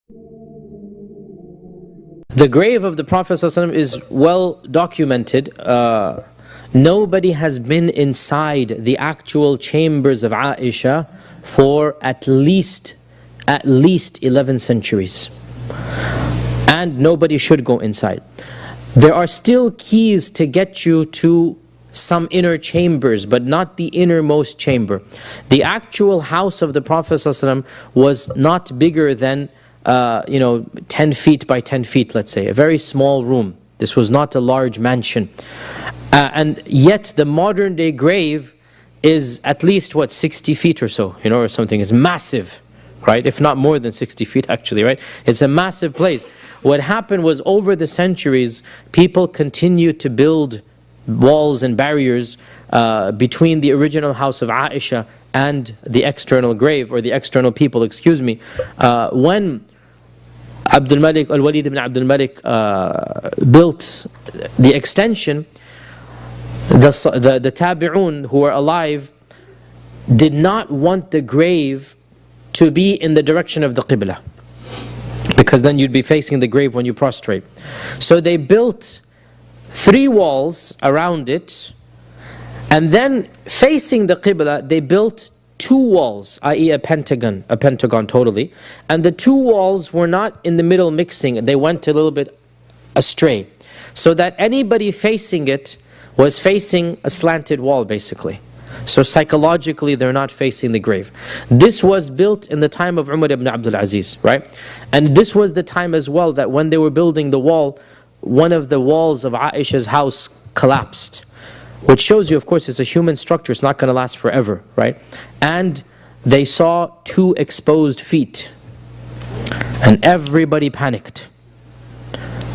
The grave of the Prophet ﷺ is well documented. Nobody has been inside the actual chambers of Aisha for at least 11 centuries. And nobody should go inside. There are still keys to get you to some inner chambers, but not the innermost chamber. The actual house of the Prophet ﷺ was not bigger than 10 feet by 10 feet, let's say, a very small room. This was not a large mansion. And yet the modern day grave is at least, 60 feet or so, or something. It's massive, right? If not more than 60 feet actually, right? It's a massive place. What happened was, over the centuries, people continued to build walls and barriers between the original house of Aisha and the external grave, or the external people, excuse me. When Abdul Malik, Al-Walid ibn Abdul Malik built the extension, the Tabi'un who were alive did not want the grave to be in the direction of the Qibla, because then you'd be facing the grave when you prostrate. So they built 3 walls around it, and then facing the Qibla they built 2 walls, i.e. a pentagon totally. And the 2 walls were not in the middle mixing, they went a little bit astray, so that anybody facing it was facing a slanted wall basically. So psychologically they're not facing the grave. This was built in the time of Umar ibn Abdul Aziz, right? And this was the time as well that when they were building the wall, one of the walls of Aisha's house collapsed, which shows you, of course, it's a human structure, it's not going to last forever, right? And they saw 2 exposed feet, and everybody panicked.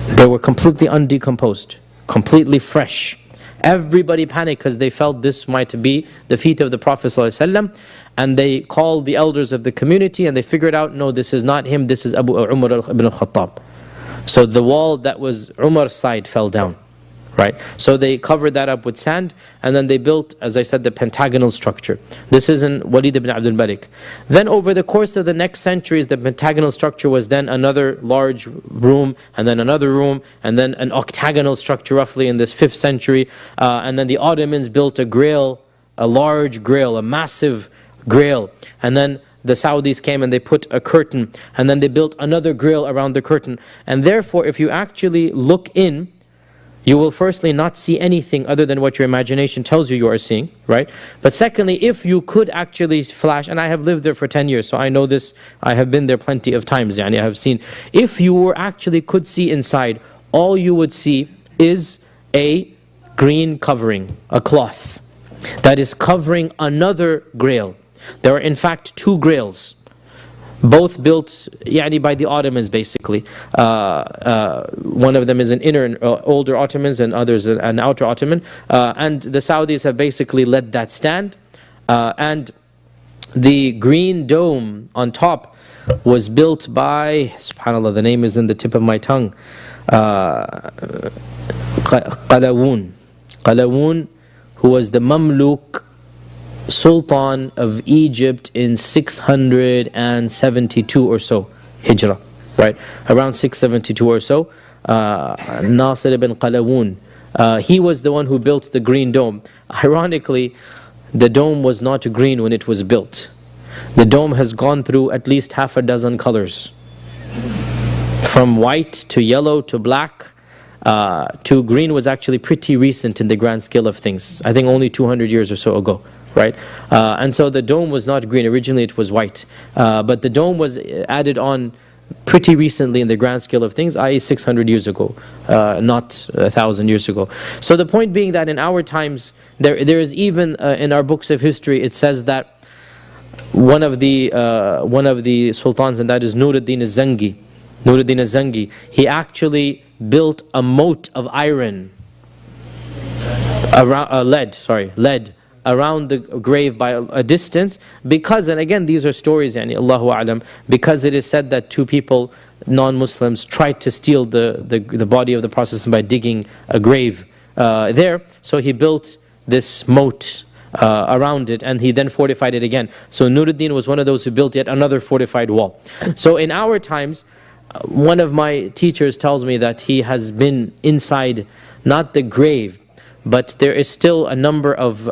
They were completely undecomposed, completely fresh. Everybody panicked because they felt this might be the feet of the Prophet ﷺ, and they called the elders of the community and they figured out, no, this is not him, this is Umar ibn al-Khattab. So the wall that was Umar's side fell down, right? So they covered that up with sand, and then they built, as I said, the pentagonal structure. This is in Walid ibn Abdul Malik. Then over the course of the next centuries, the pentagonal structure was then another large room, and then another room, and then an octagonal structure roughly in this 5th century. And then the Ottomans built a grail, a large grail, a massive grail. And then the Saudis came and they put a curtain, and then they built another grail around the curtain. And therefore, if you actually look in, you will firstly not see anything other than what your imagination tells you are seeing, right? But secondly, if you could actually flash, and I have lived there for 10 years, so I know this, I have been there plenty of times, I have seen. If you were actually could see inside, all you would see is a green covering, a cloth, that is covering another grail. There are in fact 2 grails, both built by the Ottomans basically. One of them is an inner, older Ottomans, and others an outer Ottoman. And the Saudis have basically let that stand. And the green dome on top was built by, subhanAllah, the name is in the tip of my tongue, Qalawun, who was the Mamluk Sultan of Egypt in 672 or so Hijrah, right? Around 672 or so, Nasir ibn Qalawun. He was the one who built the green dome. Ironically, the dome was not green when it was built. The dome has gone through at least half a dozen colors, from white to yellow to black to green. Was actually pretty recent in the grand scale of things. I think only 200 years or so ago. Right? And so the dome was not green. Originally it was white. But the dome was added on pretty recently in the grand scale of things, i.e. 600 years ago, not 1,000 years ago. So the point being that in our times, there is even in our books of history, it says that one of the sultans, and that is Nuruddin al-Zangi, he actually built a moat of iron, lead, around the grave by a distance, because, and again these are stories, Allahu A'lam, because it is said that 2 people, non-Muslims, tried to steal the body of the Prophet by digging a grave there. So he built this moat around it, and he then fortified it again. So Nuruddin was one of those who built yet another fortified wall. So in our times, one of my teachers tells me that he has been inside, not the grave, but there is still a number of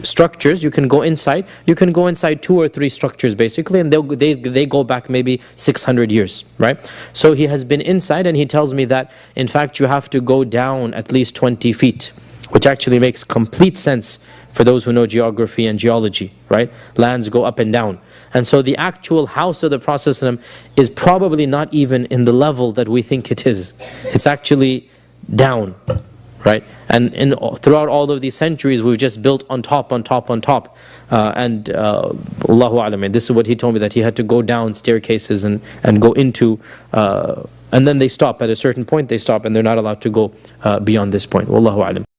structures you can go inside. You can go inside 2 or 3 structures basically, and they go back maybe 600 years, right? So he has been inside, and he tells me that in fact you have to go down at least 20 feet, which actually makes complete sense for those who know geography and geology, right? Lands go up and down. And so the actual house of the Prophet ﷺ is probably not even in the level that we think it is. It's actually down, right? And throughout all of these centuries, we've just built on top, on top, on top. Allahu A'lam, this is what he told me, that he had to go down staircases and go into, and then they stop. At a certain point, they stop, and they're not allowed to go beyond this point. Wallahu A'lam.